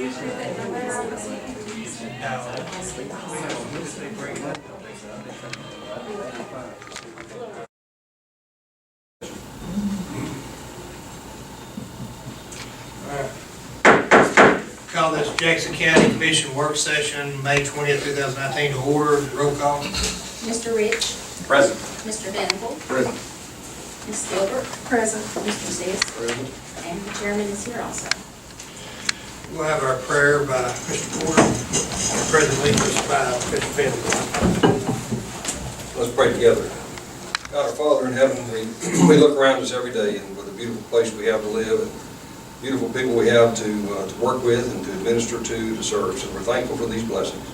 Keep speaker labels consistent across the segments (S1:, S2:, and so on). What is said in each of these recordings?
S1: Call this Jackson County Commission Work Session, May 20th, 2019 to order. Roll call.
S2: Mr. Rich.
S3: Present.
S2: Mr. Venable.
S3: Present.
S2: Ms. Gilbert. Present. Mr. Sis.
S3: Present.
S2: And the chairman is here also.
S1: We'll have our prayer by Mr. Porter, and President Lee by Mr. Venable.
S3: Let's pray together. God, our Father in heaven, we look around us every day, and what a beautiful place we have to live, and beautiful people we have to work with and to administer to serve. So we're thankful for these blessings.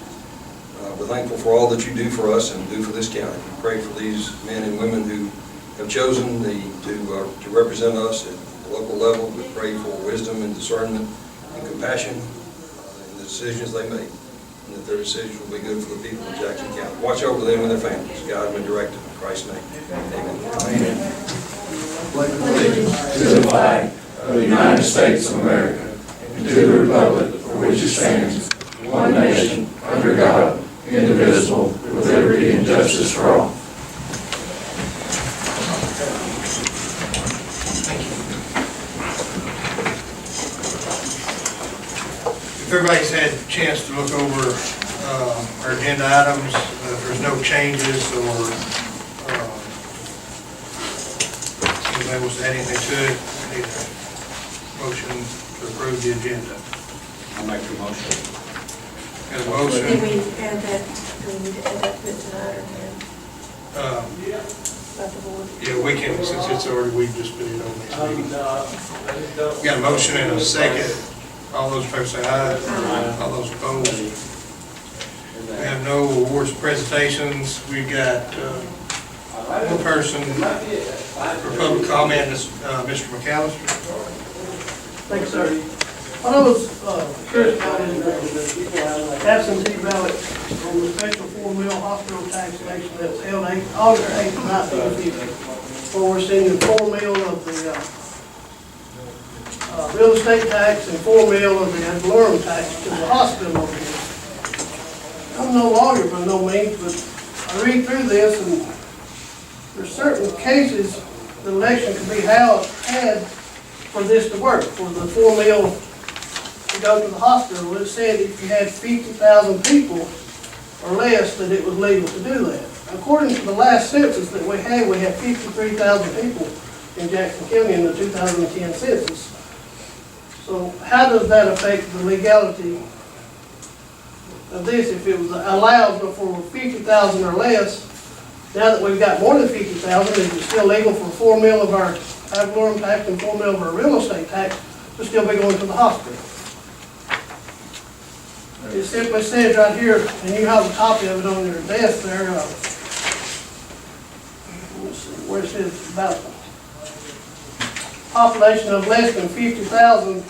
S3: We're thankful for all that you do for us and do for this county. We pray for these men and women who have chosen to represent us at the local level. We pray for wisdom and discernment and compassion in the decisions they make, and that their decisions will be good for the people of Jackson County. Watch over them and their families. Guide them and direct them. In Christ's name, amen.
S4: Amen. To the flag of the United States of America, and to the republic for which it stands, one nation, under God, indivisible, with liberty and justice for all.
S1: If everybody's had a chance to look over our agenda items, if there's no changes or anybody wants to add anything to it, I need a motion to approve the agenda.
S3: I'll make the motion.
S1: Got a
S5: Did
S1: motion?
S5: we add that, do we need to add that to it tonight or not? About the board?
S1: Yeah, we can, since it's already, we just put it on next meeting. Got a motion and a second. All those in favor say aye. All those opposed. We have no awards presentations. We got one person for public comment, Mr. McAllister.
S6: Thanks, sir. I was curious about the absentee ballot on the special 4-mil hospital tax election that was held August 8th, 1950, where we're seeing 4 mil of the real estate tax and 4 mil of the ad valorem tax to the hospital over here. I'm no lawyer by no means, but I read through this, and there's certain cases the election could be had for this to work, for the 4 mil to go to the hospital. It said if you had 50,000 people or less, that it was legal to do that. According to the last census that we had 53,000 people in Jackson County in the 2010 census. So how does that affect the legality of this if it was allowed for 50,000 or less? Now that we've got more than 50,000, is it still legal for 4 mil of our ad valorem tax and 4 mil of our real estate tax to still be going to the hospital? It simply says right here, and you have a copy of it on your desk there, let's see, where it says about population of less than 50,000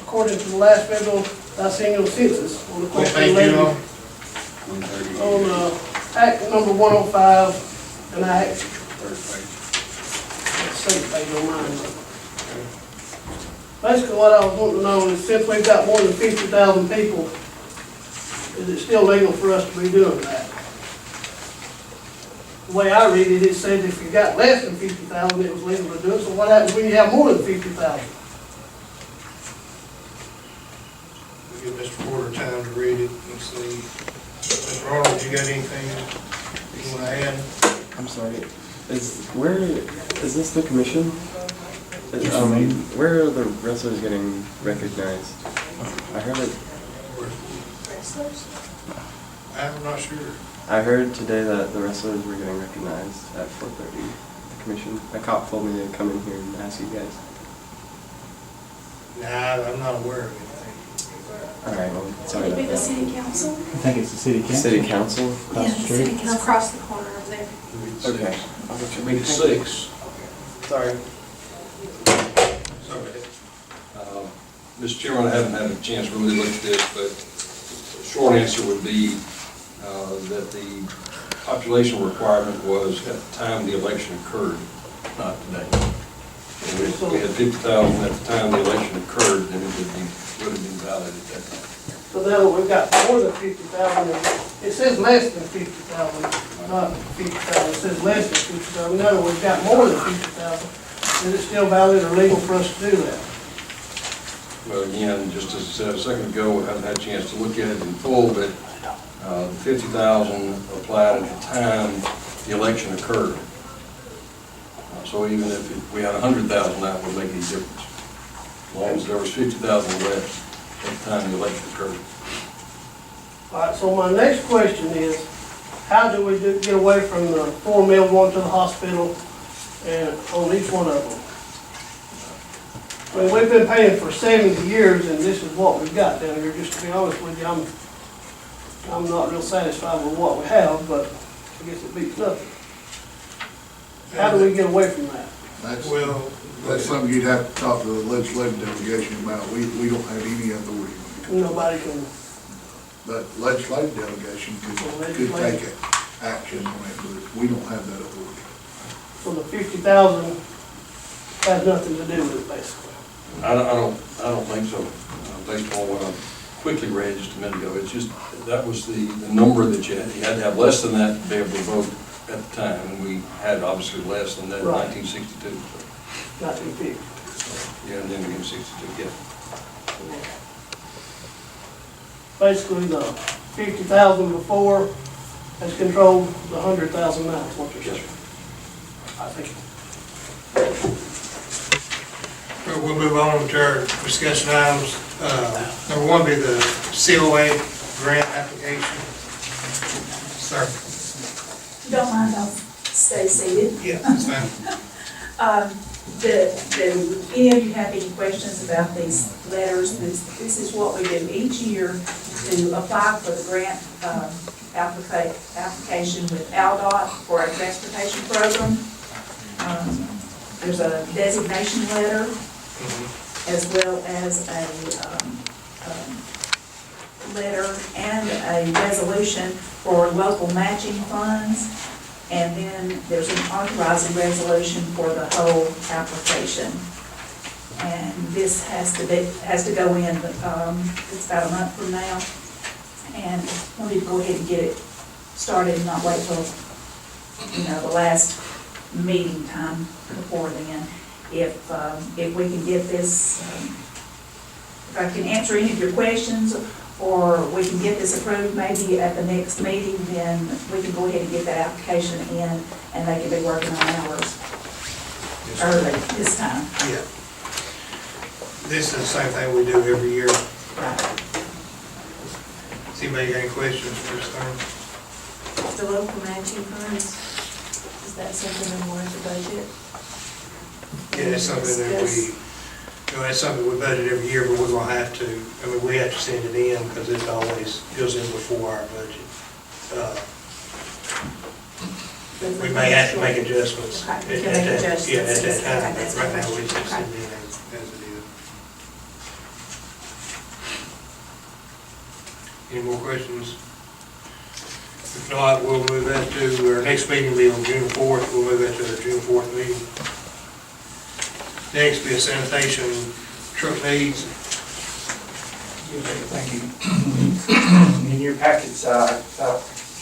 S6: according to the last federal decennial census. On the
S1: What page you on?
S6: on Act number 105 and Act, second page on mine. Basically what I was wanting to know is since we've got more than 50,000 people, is it still legal for us to be doing that? The way I read it, it says if you got less than 50,000, it was legal to do it. So what happens when you have more than 50,000?
S1: We'll give Mr. Porter time to read it and see. Mr. Arnold, you got anything you want to add?
S7: I'm sorry. Where is this the commission? Where are the wrestlers getting recognized? I heard it.
S1: I'm not sure.
S7: I heard today that the wrestlers were getting recognized at 4:30. The commission. A cop told me to come in here and ask you guys.
S1: Nah, I'm not aware of anything.
S7: All right. Well, sorry
S2: Would it be
S7: about
S2: the
S7: that.
S2: city council?
S8: I think it's the city council.
S7: City council.
S8: Across the
S2: Yeah, the city
S8: street.
S2: council. Across the corner over there.
S7: Okay.
S3: Meeting 6.
S7: Sorry.
S3: Mr. Chairman, I haven't had a chance to really look at this, but the short answer would be that the population requirement was at the time the election occurred, not today. And we had 50,000 at the time the election occurred, then it would have been valid at that time.
S6: So now we've got more than 50,000. It says less than 50,000, not 50,000. It says less than 50,000. No, we've got more than 50,000. Is it still valid or legal for us to do that?
S3: Well, again, just as I said a second ago, I haven't had a chance to look at it in full, but the 50,000 applied at the time the election occurred. So even if we had 100,000, that would make any difference. As long as there was 50,000 left at the time the election occurred.
S6: All right, so my next question is, how do we get away from the $4 million going to the hospital and on each one of them? I mean, we've been paying for 70 years and this is what we've got down here. Just to be honest with you, I'm not real satisfied with what we have, but I guess it beats nothing. How do we get away from that?
S4: That's something you'd have to talk to the legislative delegation about. We don't have any authority.
S6: Nobody can,
S4: But legislative delegation could take action on it, but we don't have that authority.
S6: so the 50,000 has nothing to do with it, basically.
S3: I don't think so, based on what I quickly read just a minute ago. It's just, that was the number that you had to have less than that to be able to vote at the time, and we had obviously less than that in
S6: Right.
S3: 1962. So,
S6: 1950.
S3: yeah, and then again 62, yeah.
S6: Basically, the 50,000 before has controlled the 100,000 now, is what you're saying. I think.
S1: We'll move on to our discussion items. Number one be the COA grant application. Sir?
S8: If you don't mind, I'll stay seated.
S1: Yeah, that's fine.
S8: Do any of you have any questions about these letters? This is what we do each year to apply for the grant application with ALDOT for our transportation program. There's a designation letter as well as a letter and a resolution for local matching funds. And then there's an authorizing resolution for the whole application. And this has to go in, it's about a month from now. And we need to go ahead and get it started and not wait till, the last meeting time before then. If we can get this, if I can answer any of your questions, or we can get this approved maybe at the next meeting, then we can go ahead and get that application in, and they can be working on ours early this time.
S1: Yeah. This is the same thing we do every year.
S8: Right.
S1: Does anybody got any questions for us?
S5: The local matching funds, is that something in the budget?
S1: Yeah, that's something that that's something we budget every year, but we're gonna have to, we have to send it in because it always goes in before our budget. We may have to make adjustments.
S5: Okay,
S1: at
S5: we can
S1: that-
S5: make adjustments.
S1: Yeah, at that
S5: Okay,
S1: time, but
S5: that's
S1: right
S5: my
S1: now we
S5: question.
S1: just send it in as it is. Any more questions? If not, we'll move that to, our next meeting will be on June 4th, we'll move that to the June 4th meeting. Next, be a sanitation truck needs.
S9: Thank you. In your packets, I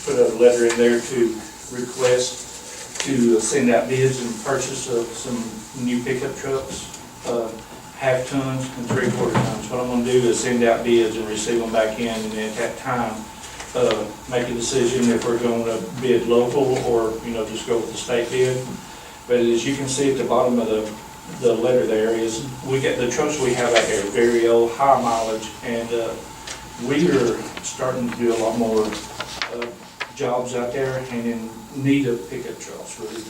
S9: put a letter in there to request to send out bids and purchase of some new pickup trucks, half tons and 3/4 tons. What I'm gonna do is send out bids and receive them back in, and then at that time, make a decision if we're gonna bid local or, just go with the state bid. But as you can see at the bottom of the letter there is, we get the trucks we have out there, very old, high mileage, and we are starting to do a lot more jobs out there and in need of pickup trucks, really,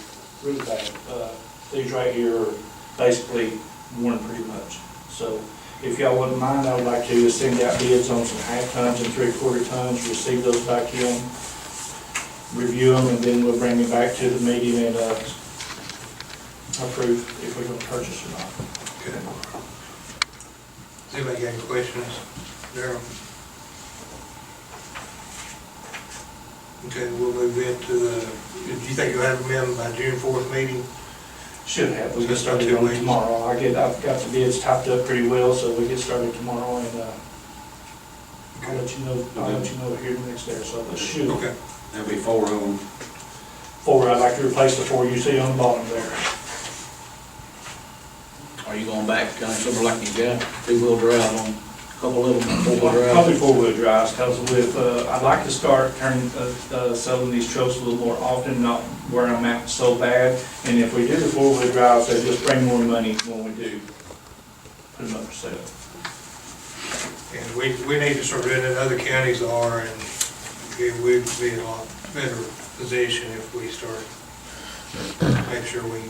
S9: really bad. These right here are basically worn pretty much. So if y'all wouldn't mind, I would like to send out bids on some half tons and 3/4 tons, receive those back in, review them, and then we'll bring them back to the meeting and approve if we're gonna purchase or not.
S1: Okay. Does anybody got any questions? Darryl? Okay, we'll move into do you think you'll have them in by June 4th meeting?
S9: Should have, we get
S1: Just about
S9: started
S1: 2
S9: on it
S1: weeks.
S9: tomorrow. I've got the bids typed up pretty well, so we get started tomorrow, and, I'll let you know here the next day or so, but shoot.
S1: Okay.
S10: There'll be 4 of them.
S9: 4, I'd like to replace the 4 you see on the bottom there.
S10: Are you going back kind of sort like you got 2-wheel drive on a couple of them, 4-wheel drive?
S9: Probably 4-wheel drives, because with, I'd like to start selling these trucks a little more often, not where I'm at so bad. And if we do the 4-wheel drives, they just bring more money when we do put them up for sale.
S1: And we need to start doing it, other counties are, and we'd be in a lot better position if we start, make sure we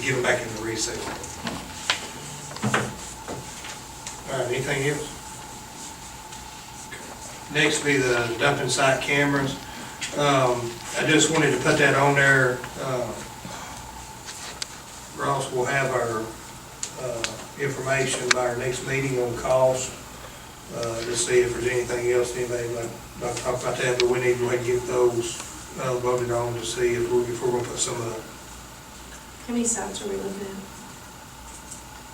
S1: get them back in the resale. All right, anything else? Next will be the dumping site cameras. I just wanted to put that on there. Ross will have our information by our next meeting on cost, to see if there's anything else anybody would like to talk about that, but we need to go ahead and get those voted on to see if we're going to put some of the,
S2: How many sites are we looking at?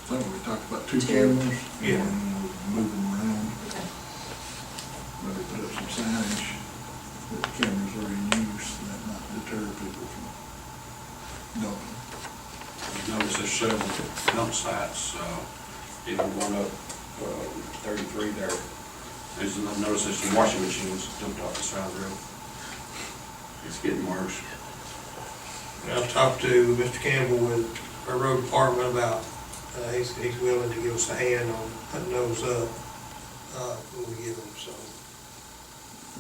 S4: I think we talked about 2 cameras.
S1: Yeah.
S4: And move them around,
S2: Okay.
S4: maybe put up some signage that cameras are in use, and that might deter people from dumping.
S10: Notice there's several dump sites, even one up 33 there. Notice there's some washing machines dumped off the side of the road. It's getting worse.
S1: and I've talked to Mr. Campbell with our road department about, he's willing to give us a hand on putting those up, when we get them, so.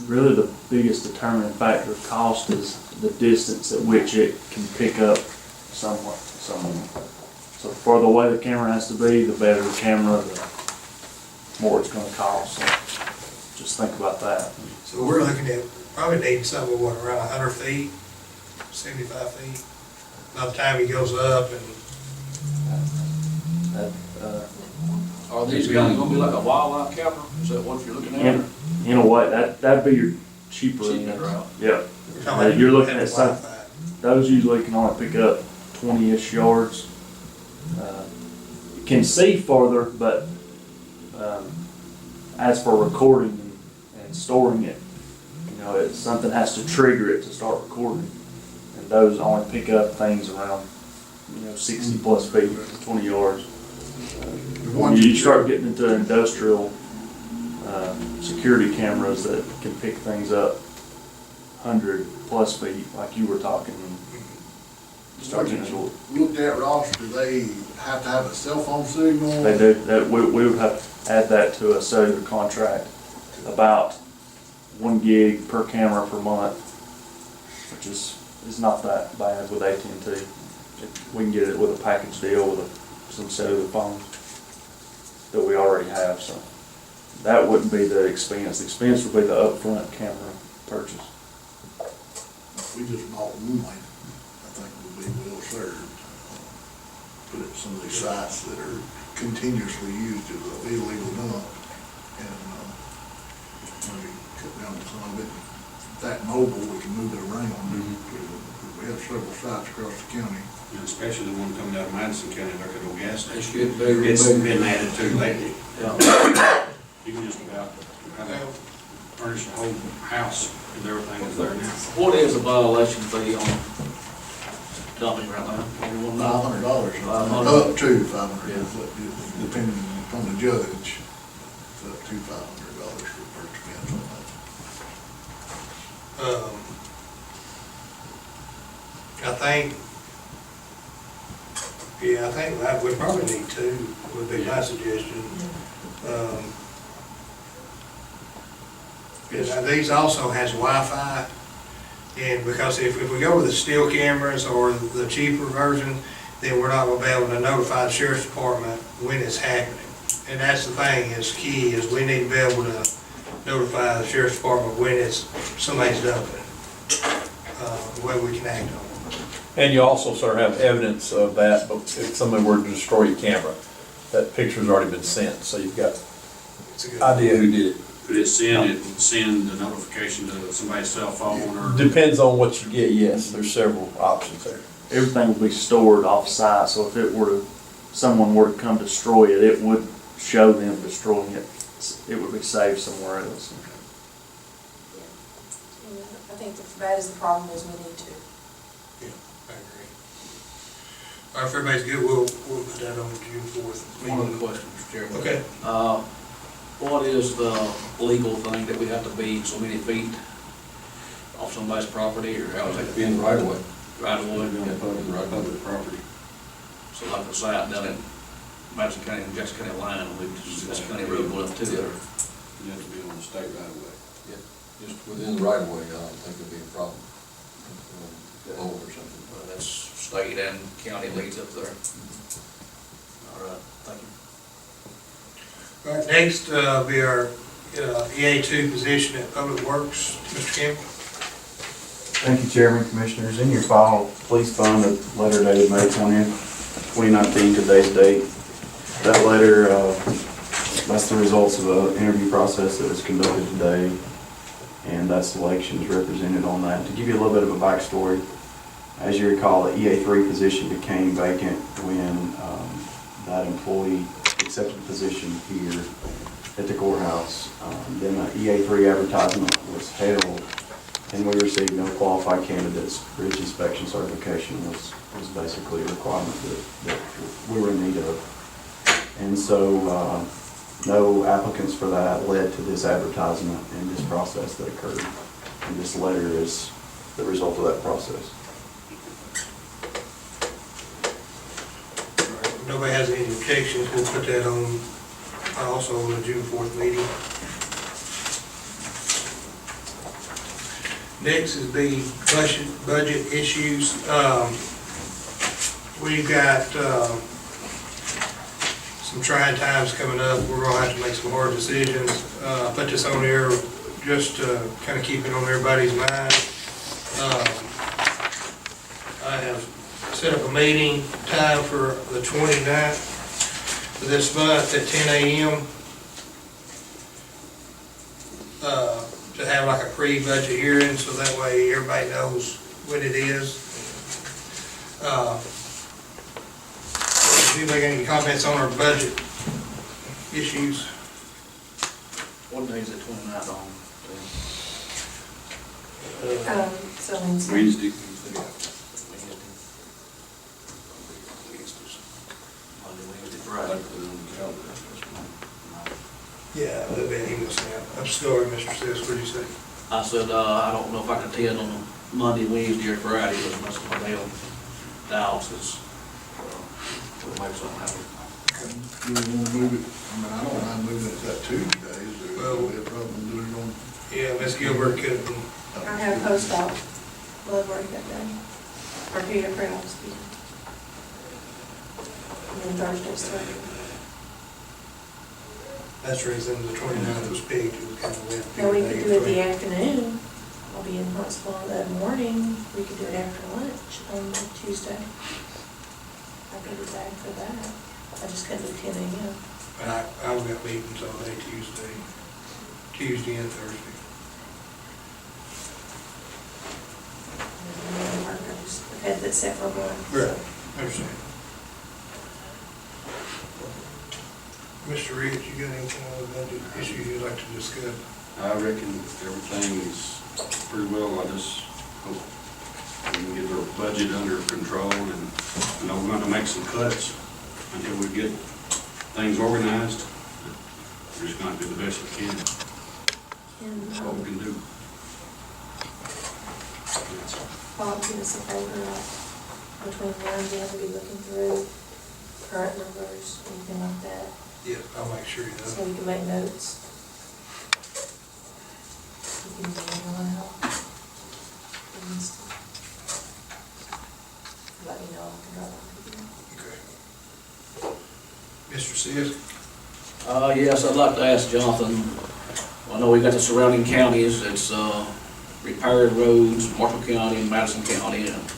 S11: Really, the biggest determining factor of cost is the distance at which it can pick up someone. So the further away the camera has to be, the better the camera, the more it's gonna cost. So just think about that.
S1: So we're looking at probably needing something, what, around 100 feet, 75 feet? By the time he goes up and,
S11: That,
S10: Are these gonna be like a wildlife camera? Is that what you're looking at?
S11: in a way, that'd be your cheaper.
S10: Cheaper route.
S11: Yeah.
S1: we're talking about
S11: You're looking at
S1: Wi-Fi.
S11: Those usually can only pick up 20-ish yards. Can see farther, but as for recording and storing it, something has to trigger it to start recording. And those only pick up things around 60 plus feet, 20 yards. When you start getting into industrial security cameras that can pick things up 100 plus feet, like you were talking, start getting short.
S4: Looked at, Ross, do they have to have a cell phone signal?
S11: They do, we would have to add that to a cellular contract, about 1 gig per camera per month, which is not that bad with AT&T. We can get it with a package deal with some cellular phones that we already have, so that wouldn't be the expense. The expense would be the upfront camera purchase.
S4: If we just bought one, I think we'd be well served. Put it at some of these sites that are continuously used as an illegal dump, and maybe cut down some of it. If that mobile, we can move it around. We have several sites across the county.
S10: And especially the one coming out of Madison County, like a little gas It's station. getting bigger and It's bigger. been added to lately.
S9: Yeah.
S10: You can just about furnish the whole house with everything that's there now.
S12: What is a violation fee on dumping right now?
S4: $500,
S12: $500.
S4: up to $500, depending upon the judge. It's up to $500 for per expense on that.
S1: I think that we probably need 2, would be my suggestion. These also has Wi-Fi, and because if we go with the steel cameras or the cheaper version, then we're not gonna be able to notify the sheriff's department when it's happening. And that's the thing, is key, is we need to be able to notify the sheriff's department when somebody's dumping, the way we can act on it.
S13: And you also sort of have evidence of that, but if somebody were to destroy your camera, that picture's already been sent, so you've got
S1: It's a good
S13: idea who did it.
S10: Could it send the notification to somebody's cell phone or?
S13: Depends on what you get, yes, there's several options there.
S11: everything will be stored off-site, so if someone were to come destroy it, it would show them destroying it. It would be saved somewhere else.
S2: I think as bad as the problem is, we need to.
S1: Yeah, I agree. All right, if everybody's good, we'll put that on June 4th.
S12: One other question, Mr. Chairman.
S1: Okay.
S12: What is the legal thing that we have to be so many feet off somebody's property, or how is that?
S3: Be in the right of way.
S12: Right away?
S3: Yeah, public property.
S12: So like the site down in Madison County and Jackson County line, we just County Road going up to there.
S10: You have to be on the state right away.
S3: Just within the right of way, I don't think it'd be a problem. Pole or something.
S12: Well, that's state and county leads up there. All right, thank you.
S1: All right, next, be our EA2 position at Public Works, Mr. Campbell.
S14: Thank you, Chairman, Commissioners. In your file, please find a letter dated May 20th, 2019, today's date. That letter, that's the results of an interview process that was conducted today, and that selection is represented on that. To give you a little bit of a backstory, as you recall, the EA3 position became vacant when that employee accepted the position here at the courthouse. Then an EA3 advertisement was held, and we received no qualified candidates. Bridge inspection certification was basically a requirement that we were in need of. And so no applicants for that led to this advertisement and this process that occurred. And this letter is the result of that process.
S1: All right, if nobody has any objections, we'll put that on, also on the June 4th meeting. Next is the budget issues. We've got some trying times coming up. We're gonna have to make some hard decisions. Put this on there just to kind of keep it on everybody's mind. I have set up a meeting time for the 29th of this month at 10 a.m. To have like a pre-budget hearing, so that way everybody knows what it is. Anybody got any comments on our budget issues?
S12: What day is it, 29th on?
S2: So Wednesday.
S10: Wednesday.
S12: Monday, Wednesday, Friday.
S1: Yeah, that'd be an email snap. I'm sorry, Mr. Sis, what did you say?
S12: I said, I don't know if I can attend on Monday, Wednesday, or Friday, but most of my day on dialysis. We'll make something happen.
S4: You wanna move it, I mean, I don't mind moving it that Tuesdays, or
S1: Well,
S4: we have a problem doing it on.
S1: Yeah, Ms. Gilbert could,
S2: I have post-op blood work that day, or Peter Brown, excuse me. And then Thursday's 30.
S1: that's the reason the 29th was picked, it was kind of left.
S2: No, we could do it the afternoon. I'll be in Huntsville that morning. We could do it after lunch on Tuesday. I could be back for that. I just couldn't do 10 a.m.
S1: I've got meetings all day Tuesday and Thursday.
S2: I've had that set for one.
S1: Right. Understand. Mr. Rich, you got anything on the budget issues you'd like to discuss?
S10: I reckon everything is pretty well. I just hope we can get our budget under control, and I know we're gonna make some cuts until we get things organized. We're just gonna do the best we can. That's what we can do.
S2: Bob, give us a folder between now and then, we'll be looking through current numbers, anything like that,
S1: Yeah, I'll make sure you know.
S2: so we can make notes. You can email out. Let me know, I can drop off with you.
S1: Okay. Mr. Sis?
S12: Yes, I'd like to ask Jonathan, I know we got the surrounding counties, it's, repaired roads, Marshall County and Madison County, and,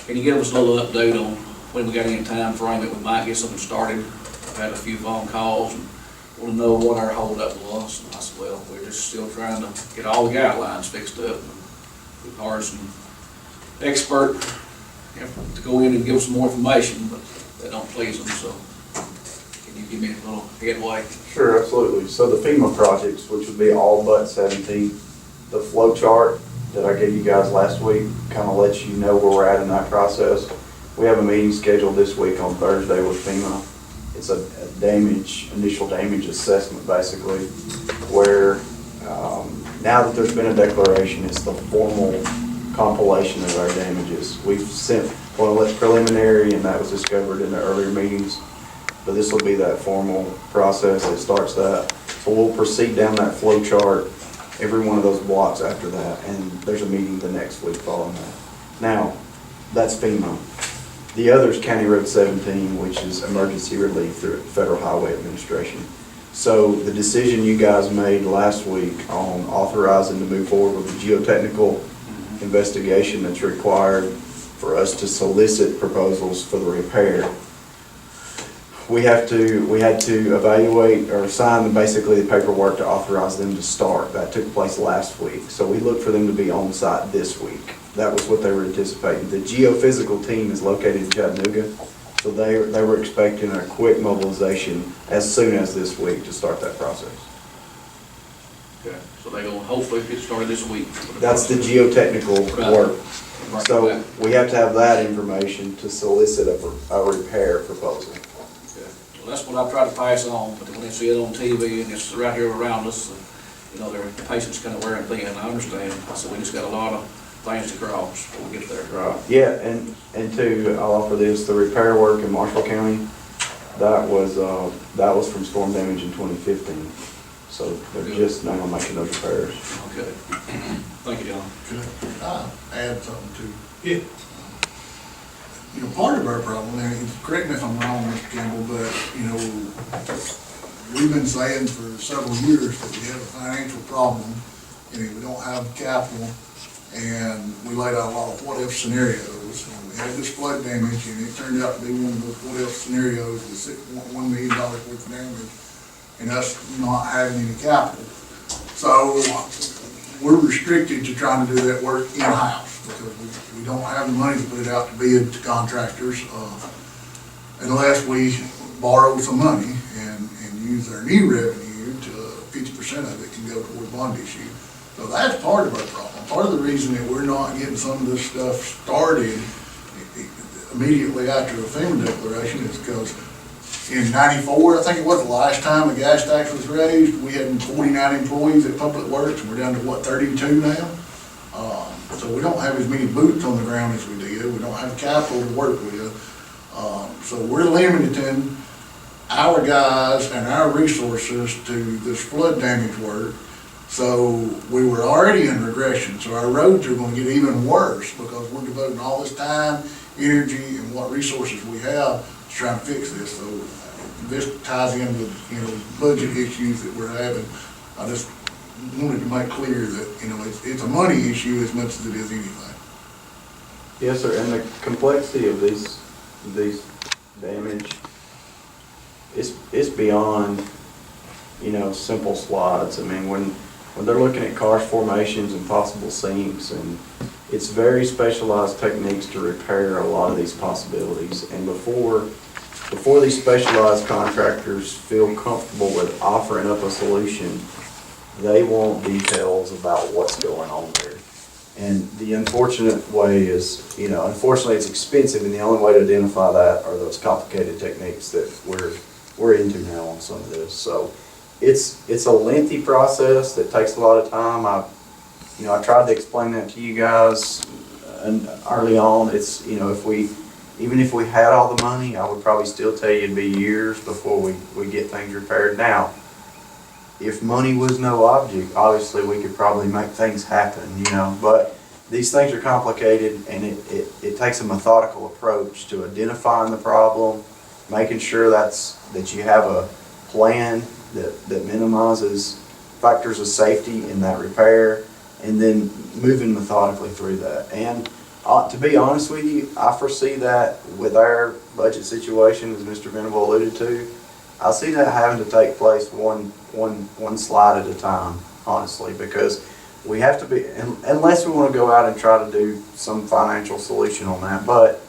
S12: can you give us a little update on when we got any time frame that we might get something started? I've had a few phone calls and want to know what our holdup was, and I said, well, we're just still trying to get all the guidelines fixed up. We've hired some expert to go in and give us some more information, but that don't please them, so can you give me a little headway?
S14: Sure, absolutely. So the FEMA projects, which would be all but 17, the flow chart that I gave you guys last week kind of lets you know where we're at in that process. We have a meeting scheduled this week on Thursday with FEMA. It's a initial damage assessment basically, where now that there's been a declaration, it's the formal compilation of our damages. We've sent, well, it's preliminary and that was discovered in the earlier meetings, but this will be that formal process that starts that. So we'll proceed down that flow chart, every one of those blocks after that, and there's a meeting the next week following that. Now, that's FEMA. The other is County Road 17, which is emergency relief through Federal Highway Administration. So the decision you guys made last week on authorizing to move forward with the geotechnical investigation that's required for us to solicit proposals for the repair, we had to evaluate or sign basically the paperwork to authorize them to start. That took place last week. So we look for them to be on site this week. That was what they were anticipating. The geophysical team is located in Chattanooga, so they were expecting a quick mobilization as soon as this week to start that process.
S12: Okay, so they're gonna hopefully get started this week.
S14: That's the geotechnical work.
S12: Right.
S14: So we have to have that information to solicit a repair proposal.
S12: Okay. Well, that's what I try to pass on, but when they see it on TV and it's right here around us, you know, their patience kind of wearing thin, I understand. So we just got a lot of things to cross before we get there.
S14: Right. Yeah, and I'll offer this, the repair work in Marshall County, that was from storm damage in 2015. So they're just now making those repairs.
S12: Okay. Thank you, John.
S4: Could I add something too? Yeah. You know, part of our problem, and correct me if I'm wrong, Mr. Campbell, but, you know, we've been saying for several years that we have a financial problem, and we don't have capital, and we laid out a lot of what-if scenarios, and we had this flood damage, and it turned out to be one of those what-if scenarios with $1 million worth of damage, and us not having any capital. So we're restricted to trying to do that work in-house because we don't have the money to put it out to bid to contractors unless we borrow some money and use our new revenue to 50% of it can go toward bond issue. So that's part of our problem. Part of the reason that we're not getting some of this stuff started immediately after the FEMA declaration is because in '94, I think it was the last time the gas tax was raised, we had 49 employees at Public Works, and we're down to what, 32 now? So we don't have as many boots on the ground as we did. We don't have capital to work with. So we're limiting our guys and our resources to this flood damage work. So we were already in regression, so our roads are going to get even worse because we're devoting all this time, energy, and what resources we have to try and fix this. So this ties in with, you know, budget issues that we're having. I just wanted to make clear that, you know, it's a money issue as much as it is anything.
S14: Yes, sir, and the complexity of these damage is beyond, you know, simple slides. I mean, when they're looking at karst formations and possible sinks, and it's very specialized techniques to repair a lot of these possibilities. And before these specialized contractors feel comfortable with offering up a solution, they want details about what's going on there. And the unfortunate way is, you know, unfortunately it's expensive, and the only way to identify that are those complicated techniques that we're into now on some of this. So it's a lengthy process that takes a lot of time. I tried to explain that to you guys and early on. It's, you know, even if we had all the money, I would probably still tell you it'd be years before we get things repaired. Now, if money was no object, obviously we could probably make things happen, you know, but these things are complicated, and it takes a methodical approach to identifying the problem, making sure that you have a plan that minimizes factors of safety in that repair, and then moving methodically through that. And to be honest with you, I foresee that with our budget situation, as Mr. Venable alluded to, I see that having to take place one slide at a time, honestly, because we have to be, unless we want to go out and try to do some financial solution on that, but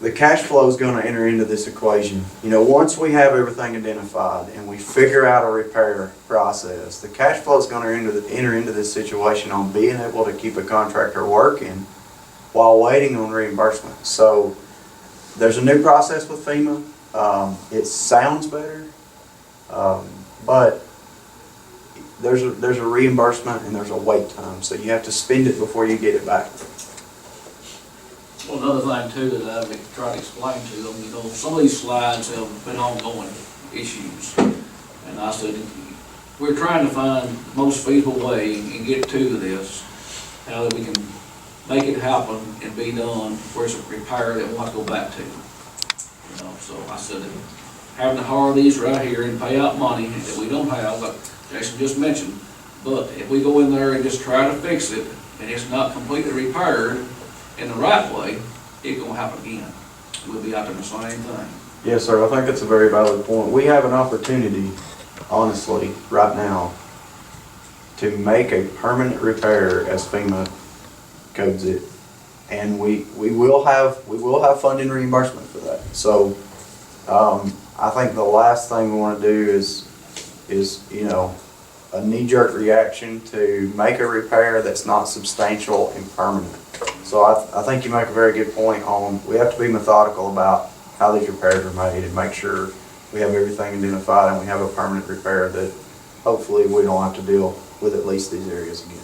S14: the cash flow is going to enter into this equation. You know, once we have everything identified and we figure out a repair process, the cash flow is going to enter into this situation on being able to keep a contractor working while waiting on reimbursement. So there's a new process with FEMA. It sounds better, but there's a reimbursement and there's a wait time. So you have to spend it before you get it back.
S12: Well, another thing too that I've tried to explain to them, you know, some of these slides have been ongoing issues. And I said, we're trying to find the most feasible way and get to this, how that we can make it happen and be done where it's a repair that we want to go back to. You know, so I said, having to hire these right here and pay out money that we don't have, like Jason just mentioned, but if we go in there and just try to fix it and it's not completely repaired in the right way, it's gonna happen again. We'll be out there the same thing.
S14: Yes, sir. I think that's a very valid point. We have an opportunity, honestly, right now, to make a permanent repair as FEMA codes it, and we will have funding reimbursement for that. So I think the last thing we want to do is you know, a knee-jerk reaction to make a repair that's not substantial and permanent. So I think you make a very good point on, we have to be methodical about how these repairs are made and make sure we have everything identified and we have a permanent repair that hopefully we don't have to deal with at least these areas again.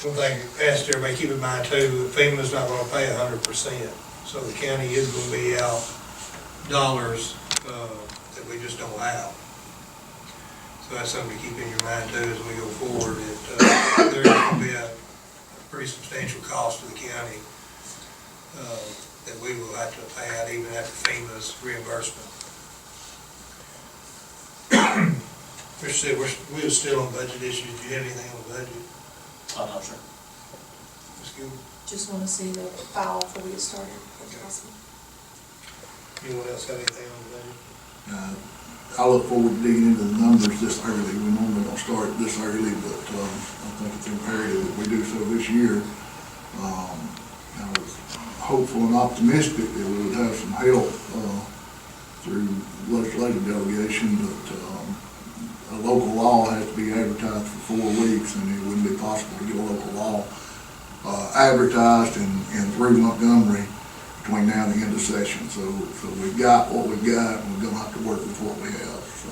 S1: One thing, asked everybody, keep in mind too, FEMA's not gonna pay 100%, so the county is gonna be out dollars that we just don't have. So that's something to keep in your mind too as we go forward, that there's gonna be a pretty substantial cost to the county that we will have to pay out even after FEMA's reimbursement. Mr. Sid, we're still on budget issues. Do you have anything on the budget?
S12: No, sir.
S1: Ms. Gilbert?
S2: Just want to see the file before we get started. That's awesome.
S1: Anyone else have anything on the budget?
S4: I look forward to digging into the numbers this early. We normally don't start this early, but I think it's imperative that we do so this year. I was hopeful and optimistic that we would have some help through legislative delegation, but a local law has to be advertised for 4 weeks, and it wouldn't be possible to get a local law advertised and through Montgomery between now and the end of session. So we've got what we've got, and we're gonna have to work with what we have. So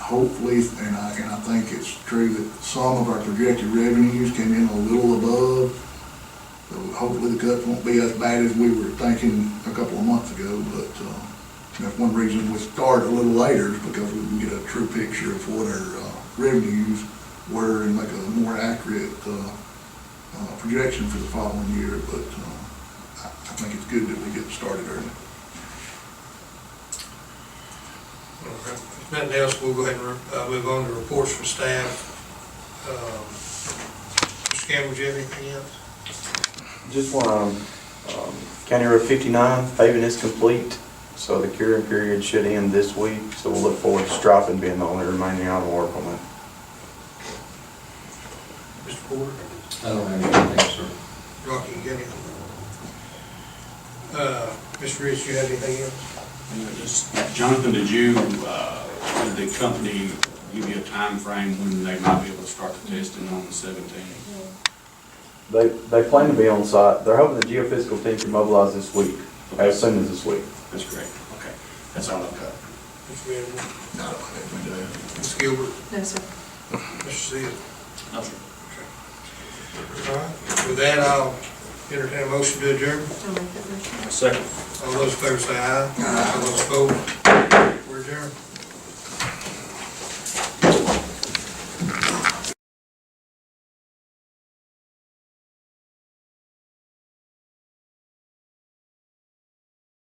S4: hopefully, and I think it's true that some of our projected revenues came in a little above. So hopefully the cuts won't be as bad as we were thinking a couple of months ago, but that's one reason we start a little later, is because we can get a true picture of what our revenues were and make a more accurate projection for the following year. But I think it's good that we get started early.
S1: Okay. If nothing else, we'll go ahead and move on to reports from staff. Mr. Campbell, do you have anything else?
S14: Just want County Road 59 paving is complete, so the curing period should end this week. So we'll look forward to striping being the only remaining item to work on that.
S1: Mr. Porter?
S3: I don't have anything, sir.
S1: Rocky, you got anything? Mr. Rich, you have anything else?
S10: Jonathan, did the company give you a time frame when they might be able to start the testing on the 17th?
S14: They plan to be on site. They're hoping the geophysical team can mobilize this week, as soon as this week.
S10: That's great. Okay. That's all I've got.
S1: Mr. Redmond?
S4: No, I don't have anything to add.
S1: Ms. Gilbert?
S2: No, sir.
S1: Mr. Sid?
S12: No, sir.
S1: All right. With that, I'll entertain a motion to adjourn.
S2: I'll make that motion.
S10: Second.
S1: All those in favor say aye. All those opposed? We're adjourned.